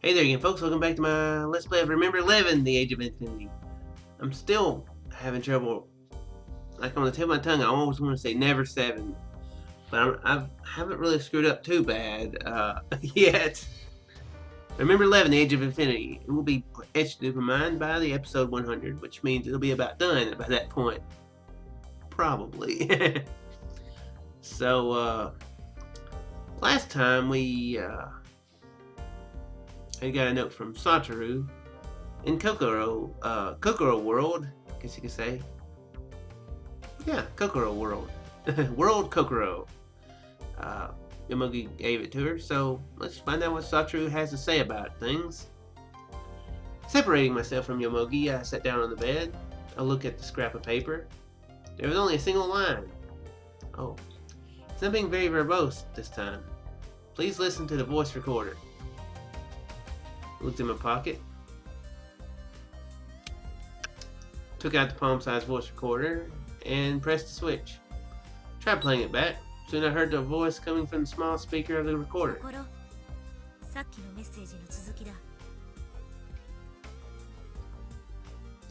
Hey there again, folks. Welcome back to my Let's Play of Remember11, The Age of Infinity. I'm still having trouble, like on the tip of my tongue, I always want to say never 7. But I haven't really screwed up too bad yet. Remember11, The Age of Infinity. It will be etched into my mind by the episode 100, which means it'll be about done by that point. Probably. So, last time we, I got a note from Satoru in Kokoro World, I guess you could say. Yeah, Kokoro World. World Kokoro. Yomogi gave it to her, so let's find out what Satoru has to say about things. Separating myself from Yomogi, I sat down on the bed. I looked at the scrap of paper. There was only a single line. Oh, something very verbose this time. Please listen to the voice recorder. Looked in my pocket, took out the palm-sized voice recorder, and pressed the switch. Tried playing it back. Soon I heard the voice coming from the small speaker of the recorder.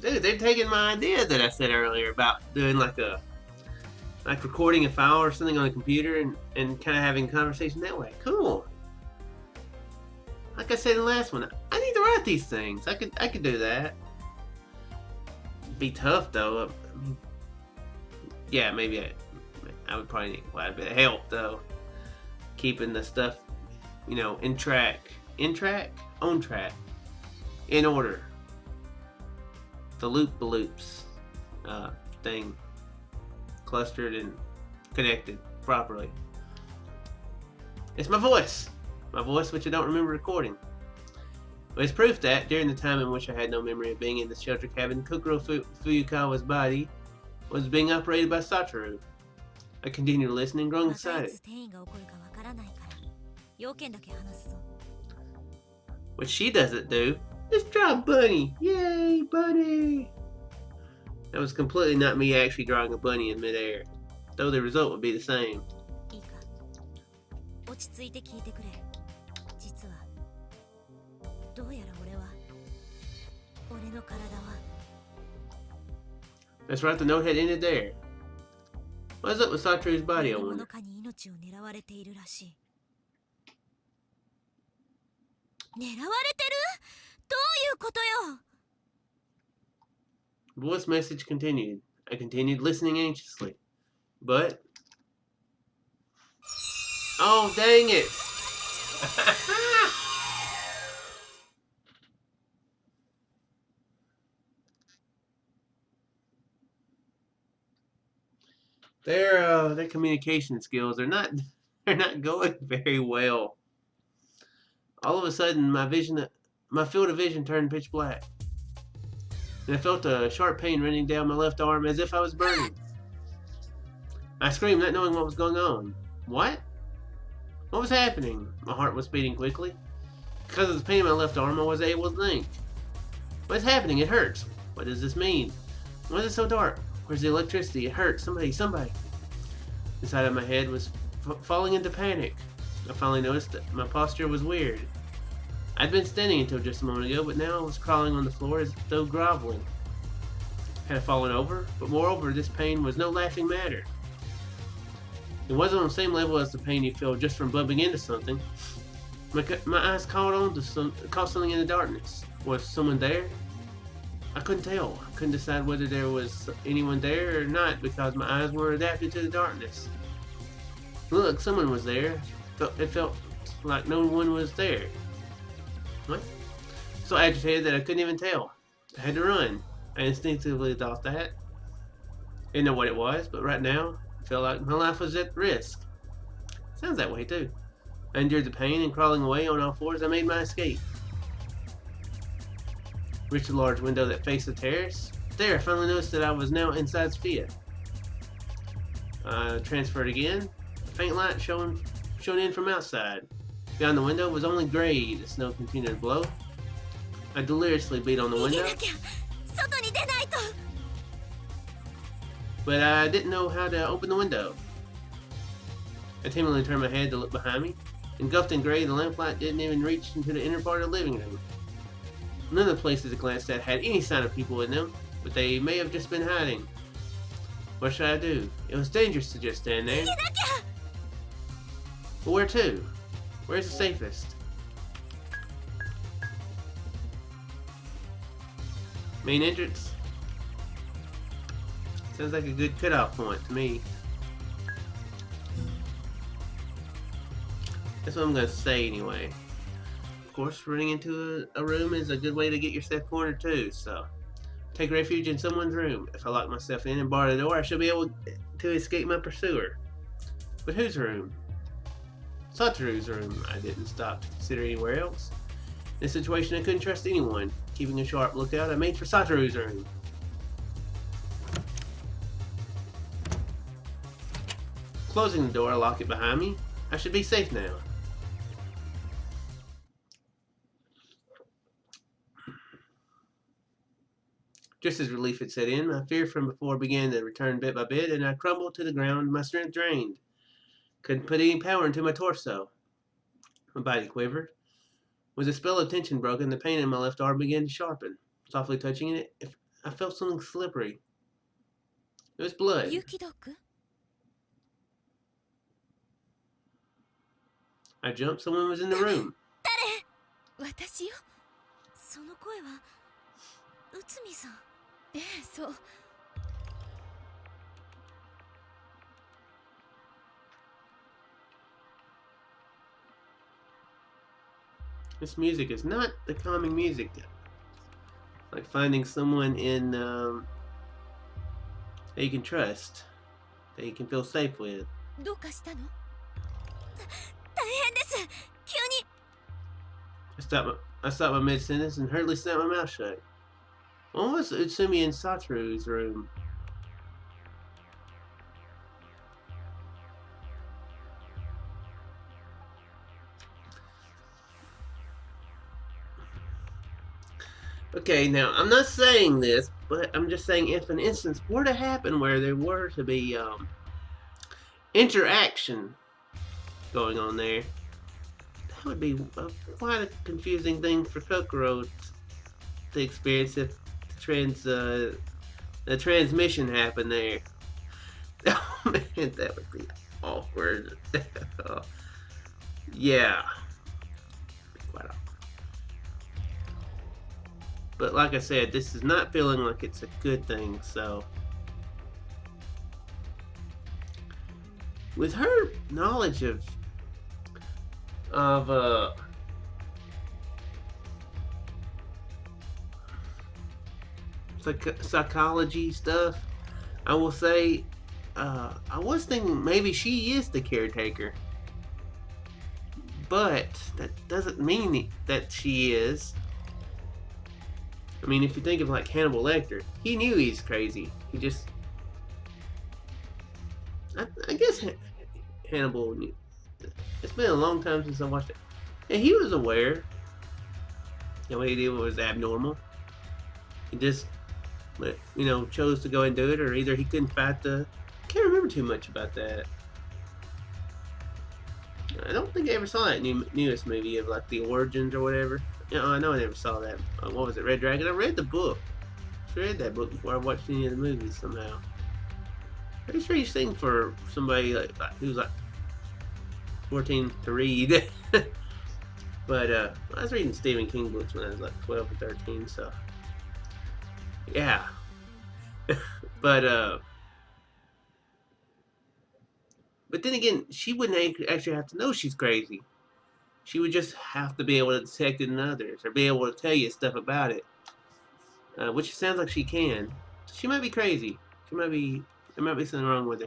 Dude, they're taking my idea that I said earlier about doing like recording a file or something on a computer and kind of having a conversation that way. Cool. Like I said in the last one, I need to write these things. I could do that. It'd be tough though. I mean, yeah, maybe I would probably need quite a bit of help though. Keeping the stuff, you know, on track, in order. The loops thing clustered and connected properly. It's my voice. My voice, which I don't remember recording. But it's proof that, during the time in which I had no memory of being in the shelter cabin, Kokoro Fuyukawa's body was being operated by Satoru. I continued listening, growing excited. What she doesn't do is draw Bunny! Yay, Bunny! That was completely not me actually drawing a bunny in midair, though the result would be the same. That's right, the note had ended there. What's up with Satoru's body, I wonder? The voice message continued. I continued listening anxiously. But... oh, dang it! Their communication skills are not going very well. All of a sudden, my field of vision turned pitch black, and I felt a sharp pain running down my left arm as if I was burning. I screamed, not knowing what was going on. What? What was happening? My heart was beating quickly. Because of the pain in my left arm, I wasn't able to think. What's happening? It hurts. What does this mean? Why is it so dark? Where's the electricity? It hurts. Somebody. Inside of my head was falling into panic. I finally noticed that my posture was weird. I'd been standing until just a moment ago, but now I was crawling on the floor as though groveling. Had I fallen over? But moreover, this pain was no laughing matter. It wasn't on the same level as the pain you feel just from bumping into something. My eyes caught something in the darkness. Was someone there? I couldn't tell. I couldn't decide whether there was anyone there or not because my eyes were adapted to the darkness. Look, someone was there. It felt like no one was there. What? So agitated that I couldn't even tell. I had to run. I instinctively thought that. Didn't know what it was, but right now, I felt like my life was at risk. Sounds that way too. I endured the pain and crawling away on all fours, I made my escape. Reached a large window that faced the terrace. There, I finally noticed that I was now inside Sophia. I transferred again. A faint light shone in from outside. Beyond the window was only gray. The snow continued to blow. I deliriously beat on the window. But I didn't know how to open the window. I timidly turned my head to look behind me. Engulfed in gray, the lamplight didn't even reach into the inner part of the living room. None of the places I glanced at had any sign of people in them, but they may have just been hiding. What should I do? It was dangerous to just stand there. But where to? Where's the safest? Main entrance? Sounds like a good cutoff point to me. That's what I'm gonna say anyway. Of course, running into a room is a good way to get yourself cornered too, so take refuge in someone's room. If I lock myself in and bar the door, I shall be able to escape my pursuer. But whose room? Satoru's room. I didn't stop to consider anywhere else. In this situation, I couldn't trust anyone. Keeping a sharp lookout, I made for Satoru's room. Closing the door, I lock it behind me. I should be safe now. Just as relief had set in, my fear from before began to return bit by bit, and I crumbled to the ground, my strength drained. Couldn't put any power into my torso. My body quivered. With a spell of tension broken, the pain in my left arm began to sharpen. Softly touching it, I felt something slippery. It was blood. I jumped. Someone was in the room. This music is not the calming music. Like finding someone in that you can trust, that you can feel safe with. I stopped my mid-sentence and hurriedly snapped my mouth shut. When was Utsumi in Satoru's room? Okay, now I'm not saying this, but I'm just saying if an instance were to happen where there were to be interaction going on there, that would be quite a confusing thing for Kokoro to experience if the transmission happened there. Oh man, that would be awkward. Yeah. Quite awkward. But like I said, this is not feeling like it's a good thing, so with her knowledge of psychology stuff, I will say I was thinking maybe she is the caretaker, but that doesn't mean that she is. I mean, if you think of like Hannibal Lecter, he knew he's crazy. He just, I guess Hannibal knew. It's been a long time since I watched it. And he was aware that what he did was abnormal. He just, chose to go and do it, or either he couldn't fight I can't remember too much about that. I don't think I ever saw that newest movie of like the origins or whatever. I know I never saw that. What was it, Red Dragon? I read the book. I read that book before I watched any of the movies somehow. Pretty strange thing for somebody who's like 14 to read. But I was reading Stephen King books when I was like 12 or 13, so yeah. But then again, she wouldn't actually have to know she's crazy. She would just have to be able to detect it in others, or be able to tell you stuff about it, which it sounds like she can. She might be crazy. There might be something wrong with her.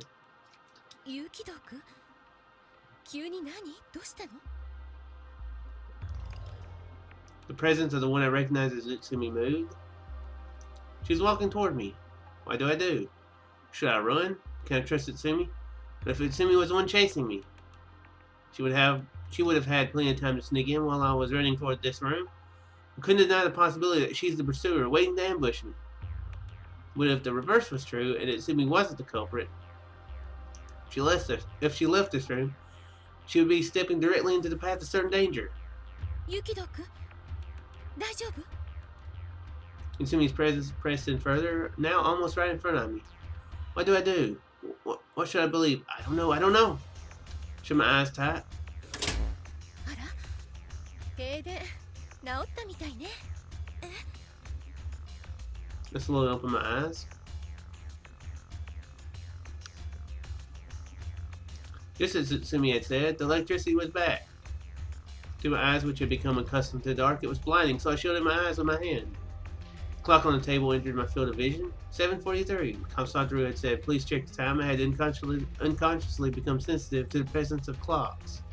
The presence of the one I recognize as Utsumi moved. She was walking toward me. What do I do? Should I run? Can I trust Utsumi? But if Utsumi was the one chasing me, she would have had plenty of time to sneak in while I was running toward this room. I couldn't deny the possibility that she's the pursuer waiting to ambush me. But if the reverse was true, and Utsumi wasn't the culprit, if she left this room, she would be stepping directly into the path of certain danger. Yukido-kun, daijoubu? Insumi's presence pressed in further, now almost right in front of me. What do I do? What should I believe? I don't know, I don't know. Should my eyes tight? あら、停電治ったみたいね。え Just slowly open my eyes. Just as Sumi had said, the electricity was back. To my eyes, which had become accustomed to the dark, it was blinding, so I shielded my eyes with my hand. The clock on the table entered my field of vision. 7:43. Satoru had said, please check the time. I had unconsciously become sensitive to the presence of clocks.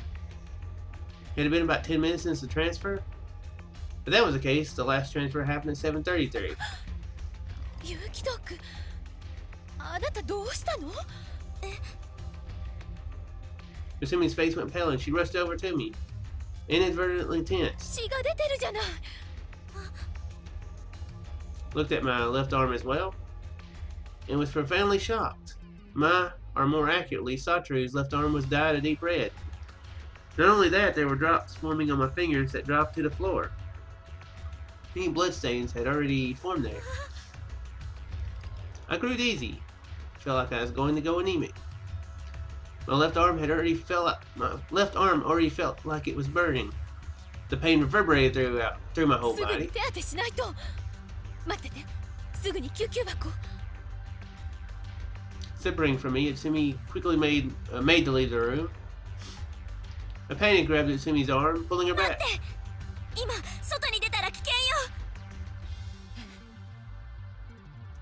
It had been about 10 minutes since the transfer. If that was the case, the last transfer happened at 7:33. ユキド君、あなたどうしたの？え Sumi's face went pale and she rushed over to me, inadvertently tense. 血が出てるじゃない。 Looked at my left arm as well, and was profoundly shocked. My, or more accurately, Satoru's left arm was dyed a deep red. Not only that, there were drops forming on my fingers that dropped to the floor. Many bloodstains had already formed there. I grew dizzy. Felt like I was going to go anemic. My left arm already felt like it was burning. The pain reverberated through my whole すぐに body. 手当てしないと。待ってて、すぐに救急箱。 Separating from me, Itsumi quickly made to leave the room. A panic grabbed Itsumi's arm, pulling her 待っ back. て、今外に出たら危険よ。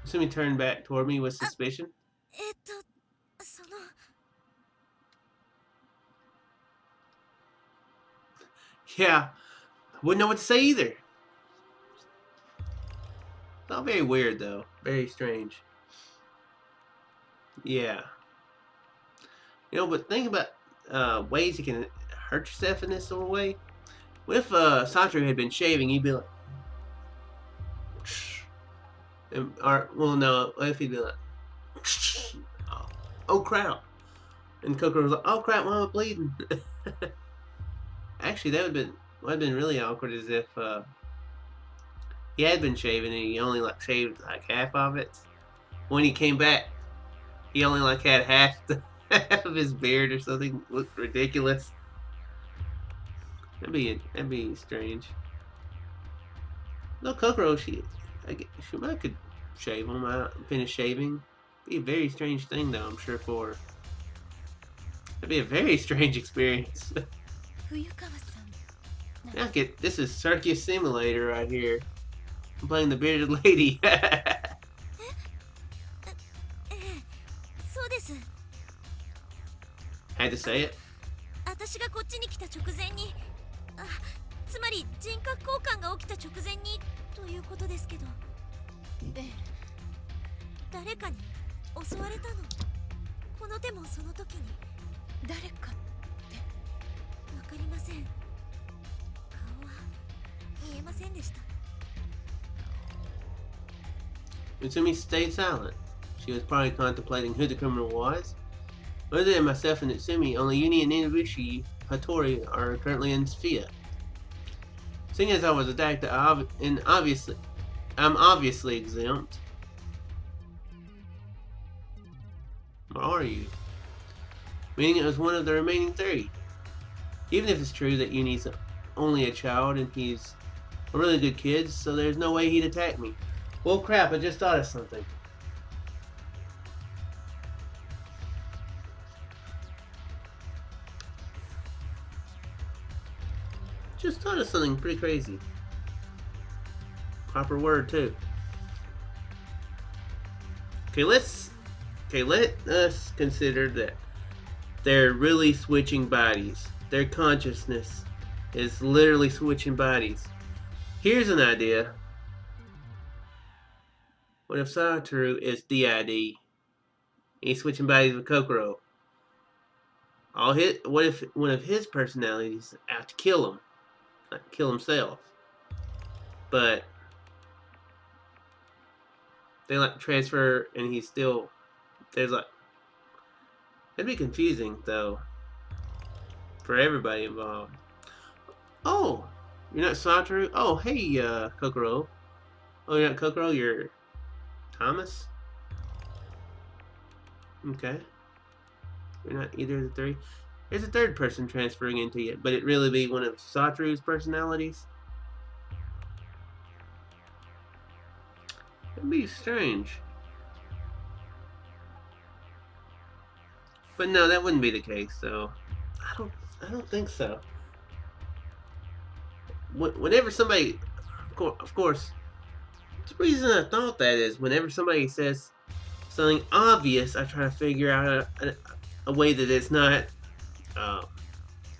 Itsumi turned back toward me with suspicion. その Yeah, I wouldn't know what to say either. Not very weird though. Very strange. Yeah. You know, but think about ways you can hurt yourself in this sort of way. What if Satoru had been shaving, he'd be like, or well, no. What if he'd be like, oh crap, and Kokoro was like, oh crap, why am I bleeding? Actually, that would have been really awkward, as if he had been shaving and he only like shaved like half of it. When he came back, he only like had half of his beard or something. Looked ridiculous. That'd be strange. No, Kokoro, she might could shave him out and finish shaving. Be a very strange thing though, I'm sure for her. That'd be a very strange experience. 冬川さん。 Now this is Circus Simulator right here. I'm playing the bearded lady. そうです。 Had to say it. 私がこっちに来た直前に、つまり人格交換が起きた直前にということですけど。誰かに襲われたの。この手もその時に。誰かって。わかりません。顔は見えませんでした。 Utsumi stayed silent. She was probably contemplating who the criminal was. Other than myself and Utsumi, only Uni and Inabushi Hattori are currently in Sophia. Seeing as I was attacked, I'm obviously exempt. Or are you? Meaning it was one of the remaining three. Even if it's true that Uni's only a child and he's a really good kid, so there's no way he'd attack me. Well, crap, I just thought of something. Just thought of something pretty crazy. Proper word, too. Let us consider that they're really switching bodies. Their consciousness is literally switching bodies. Here's an idea. What if Satoru is DID? He's switching bodies with Kokoro. What if one of his personalities is out to kill him? Like kill himself. But they like transfer and he's still there's like it'd be confusing though. for everybody involved. Oh, you're not Satoru? Oh, hey, Kokoro. Oh, you're not Kokoro, you're Thomas? Okay. You're not either of the three. There's a third person transferring into you, but it really be one of Satoru's personalities? It'd be strange. But no, that wouldn't be the case, so I don't think so. Whenever somebody, of course, the reason I thought that is whenever somebody says something obvious, I try to figure out a way that it's not, that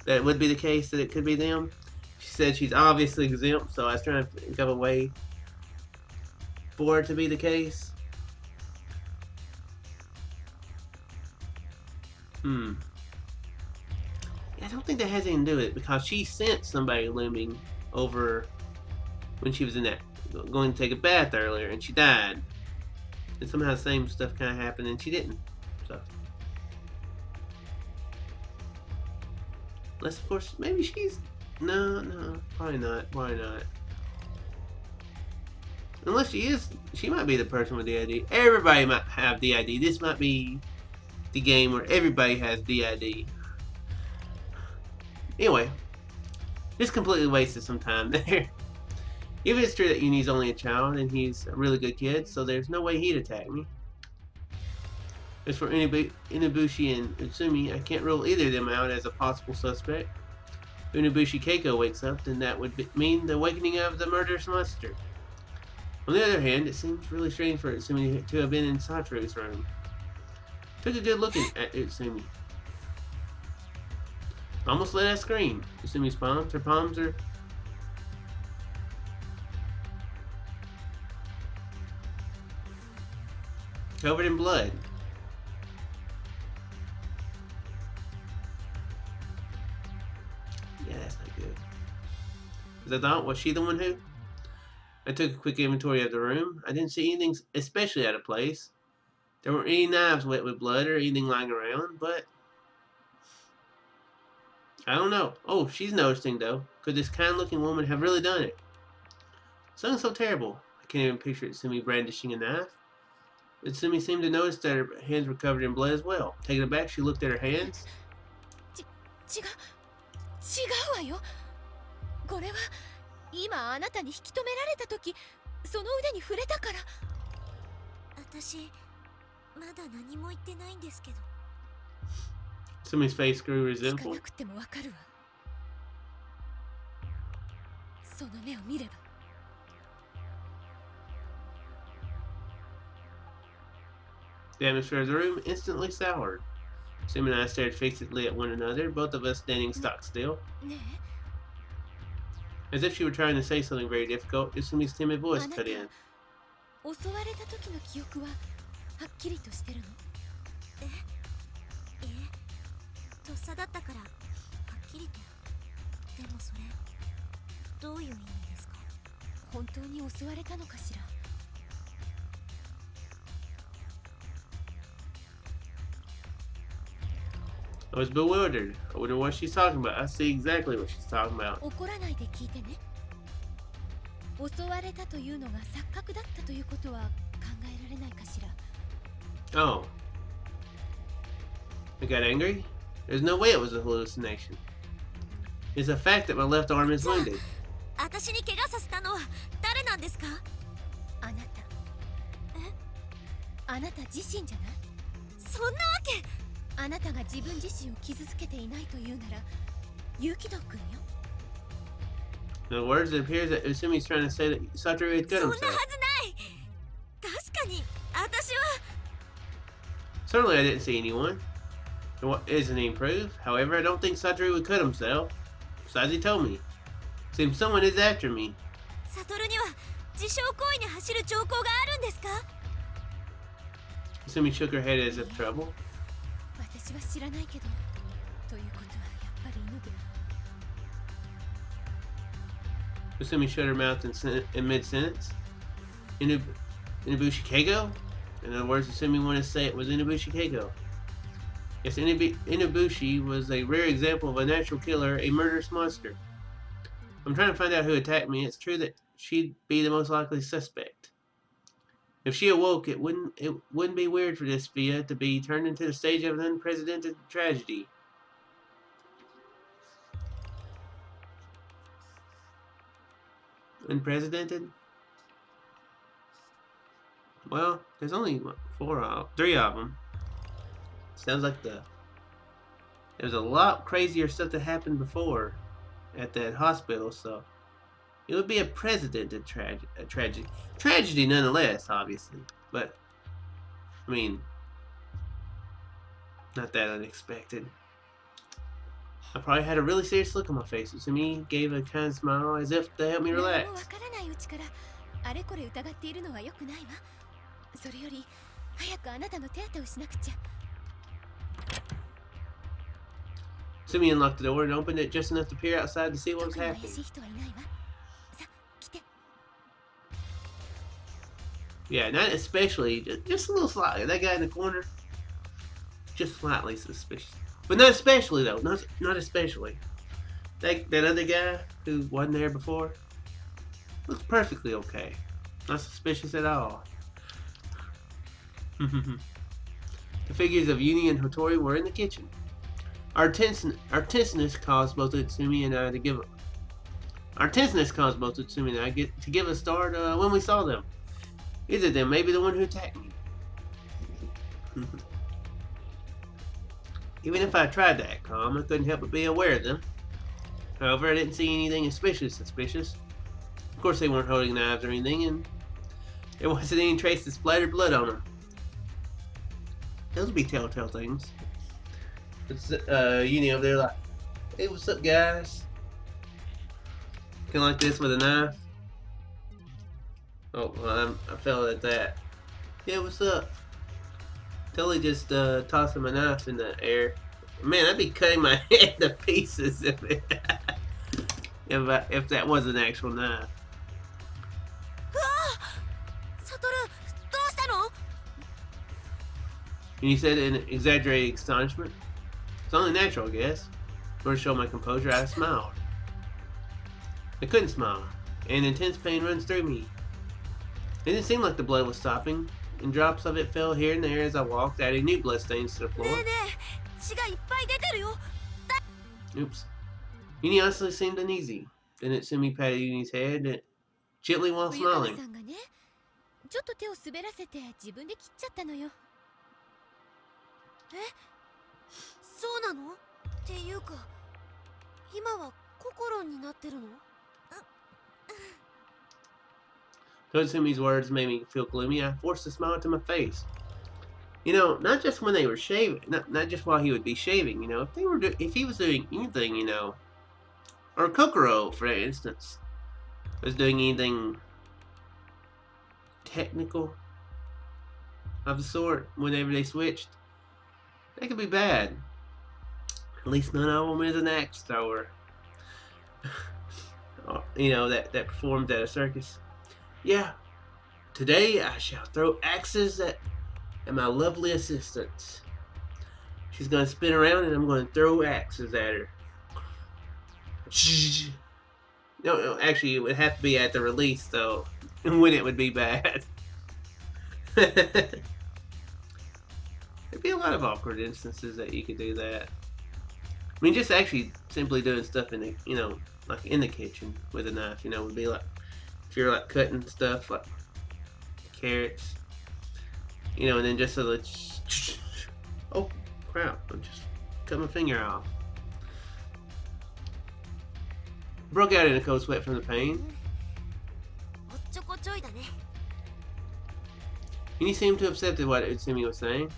it would be the case, that it could be them. She said she's obviously exempt, so I was trying to think of a way for it to be the case. Yeah, I don't think that has anything to do with it because she sent somebody looming over when she was in that going to take a bath earlier, and she died. And somehow the same stuff kind of happened, and she didn't. So, unless of course maybe she's no, probably not. Unless she is, she might be the person with DID. Everybody might have DID. This might be the game where everybody has DID. Anyway, just completely wasted some time there. If it's true that Uni's only a child and he's a really good kid, so there's no way he'd attack me. As for Inabushi and Utsumi, I can't rule either of them out as a possible suspect. If Inabushi Keiko wakes up, then that would mean the awakening of the murderous monster. On the other hand, it seems really strange for Utsumi to have been in Satoru's room. Took a good look at Utsumi. Almost let out a scream. Utsumi's palms. Her palms are covered in blood. Yeah, that's not good. Because I thought, was she the one who? I took a quick inventory of the room. I didn't see anything especially out of place. There weren't any knives wet with blood or anything lying around, but I don't know. Oh, she's noticing though. Could this kind-looking woman have really done it? Something so terrible. I can't even picture Utsumi brandishing a knife. Utsumi seemed to notice that her hands were covered in blood as well. Taken aback, she looked at her hands. 違うわよ。これは今あなたに引き止められた時、その腕に触れたから。私まだ何も言ってないんですけど。Utsumi's face grew 聞か resentful. なくてもわかるわ。その目を見れば。The atmosphere of the room instantly soured. Utsumi and I stared fixedly at one another, both of us standing stock still. ねえ。 As if she were trying to say something very difficult, Utsumi's timid voice cut in. 襲われた時の記憶ははっきりとしてるの？ええ、とっさだったからはっきりと。でもそれどういう意味ですか？本当に襲われたのかしら？ I was bewildered. I wonder what she's talking about. I see exactly what she's talking about. 怒らないで聞いてね。襲われたというのが錯覚だったということは考えられないかしら。 Oh. I got angry? There's no way it was a hallucination. It's a fact that my left arm is wounded. 私に怪我させたのは誰なんですか？あなた。え？あなた自身じゃない？そんなわけ。あなたが自分自身を傷つけていないというなら、ユキド君よ。 In other words, it appears that Utsumi's trying to say that Satoru had cut そんなは himself. ずない。確かに私は。 Certainly, I didn't see anyone. And what isn't any proof. However, I don't think Satoru would cut himself. Besides, he told me. Seems someone is after me. サトルには自傷行為に走る兆候があるんですか？ Usumi shook her head as if trouble. 私は知らないけど、ということはやっぱり犬で。 Usumi shut her mouth in mid-sentence. Inabushi Keiko? In other words, Usumi wanted to say it was Inabushi Keiko. Yes, Inubushi was a rare example of a natural killer, a murderous monster. I'm trying to find out who attacked me. It's true that she'd be the most likely suspect. If she awoke, it wouldn't be weird for this Via to be turned into the stage of an unprecedented tragedy. Unprecedented? Well, there's only three of them. Sounds like there's a lot crazier stuff that happened before at that hospital, so it would be a precedented tragedy. Tragedy nonetheless, obviously, but I mean, not that unexpected. I probably had a really serious look on my face. To me, gave a kind of smile as if to help me 何もわ relax. からないうちからあれこれ疑っているのは良くないわ。それより早くあなたの手当てをしなくちゃ。Sumi unlocked the door and opened it just enough to peer outside to see what was 特に怪 happening. しい人はいないわ。さ、来て。Yeah, not especially, just a little slightly. That guy in the corner, just slightly suspicious. But not especially though, not especially. That other guy who wasn't there before looks perfectly okay. Not suspicious at all. The figures of Uni and Hotori were in the kitchen. Our tenseness caused both Utsumi and I to give a start when we saw them. Either of them may be the one who attacked me. Even if I tried to act calm, I couldn't help but be aware of them. However, I didn't see anything especially suspicious. Of course, they weren't holding knives or anything, and there wasn't any trace of splattered blood on them. Those would be telltale things. It's Uni over there like, hey, what's up, guys? Kind of like this with a knife. Oh, well, I fell at that. Yeah, what's up? Totally just tossing my knife in the air. Man, I'd be cutting my head to pieces if if that was an actual knife. うわあ、サトル、どうしたの？ And you said in exaggerated astonishment. It's only natural, I guess. In order to show my composure, I smiled. I couldn't smile, and intense pain runs through me. It didn't seem like the blood was stopping, and drops of it fell here and there as I walked, adding new bloodstains to the floor. ねえねえ、血がいっぱい出てるよ。 Oops. Uni honestly seemed uneasy. Then Utsumi patted Uni's head gently while 冬川 smiling. さんがね、ちょっと手を滑らせて自分で切っちゃったのよ。え、そうなの？っていうか、今は心になってるのUtsumi's words made me feel gloomy. I forced a smile to my face. You know, not just when they were shaving, not just while he would be shaving. You know, if he was doing anything, you know, or Kokoro, for instance, was doing anything technical of the sort whenever they switched, that could be bad. At least none of them is an axe thrower. You know, that performed at a circus. Yeah, today I shall throw axes at my lovely assistant. She's gonna spin around and I'm gonna throw axes at her. No, actually, it would have to be at the release though, when it would be bad. There'd be a lot of awkward instances that you could do that. I mean, just actually simply doing stuff in the, you know, like in the kitchen with a knife, you know, would be like, if you're like cutting stuff like carrots, you know, and then just so that, oh crap, I just cut my finger off. Broke out in a cold sweat from the pain. おっちょこちょいだね。 And he seemed to have accepted what Utsumi was saying.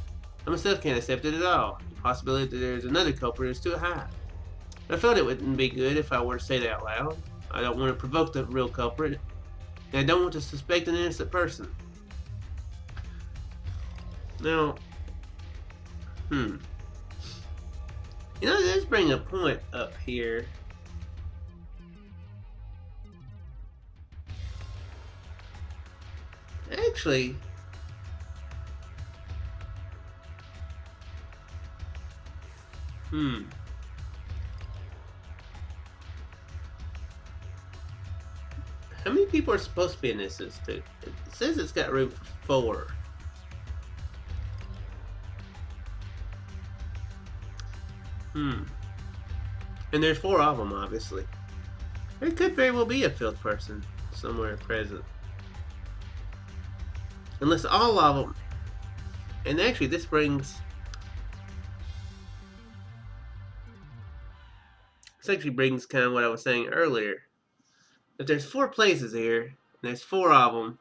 I myself can't accept it at all. The possibility that there's another culprit is too high. I felt it wouldn't be good if I were to say that out loud. I don't want to provoke the real culprit, and I don't want to suspect an innocent person. Now, you know, let's bring a point up here. Actually, Hmm. How many people are supposed to be in this institute? It says it's got room for 4. Hmm. And there's 4 of them, obviously. There could very well be a 5th person somewhere present. Unless all of them. And actually, this actually brings kind of what I was saying earlier. If there's 4 places here, and there's 4 of them,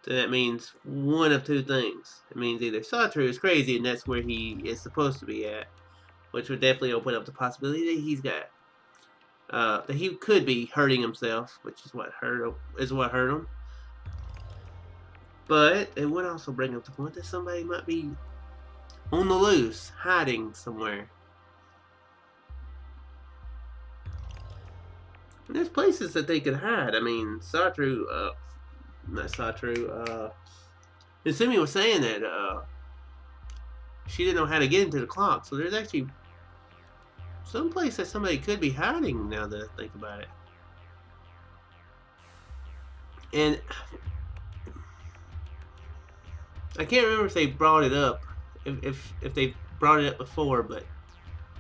then that means one of 2 things. It means either Satoru is crazy and that's where he is supposed to be at, which would definitely open up the possibility that he's got that he could be hurting himself, which is what hurt him. But it would also bring up the point that somebody might be on the loose, hiding somewhere. And there's places that they could hide. I mean, not Satoru, Isumi was saying that she didn't know how to get into the clock, so there's actually some place that somebody could be hiding now that I think about it. And I can't remember if they brought it up, if they brought it up before, but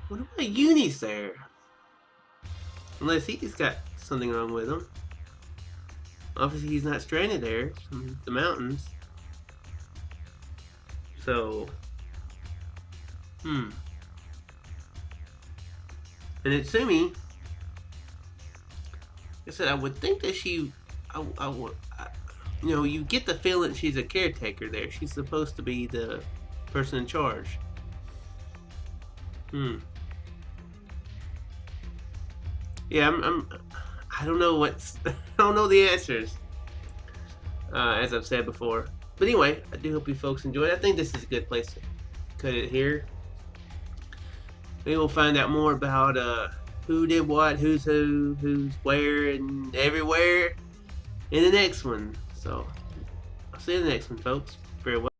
what about Uni's there? Unless he's got something wrong with him. Obviously, he's not stranded there from the mountains. So, And Itsumi, like I said, I would think that you get the feeling she's a caretaker there. She's supposed to be the person in charge. Yeah, I don't know I don't know the answers, as I've said before. But anyway, I do hope you folks enjoyed. I think this is a good place to cut it here. Maybe we'll find out more about who did what, who's who, who's where, and everywhere in the next one. So, I'll see you in the next one, folks. Farewell.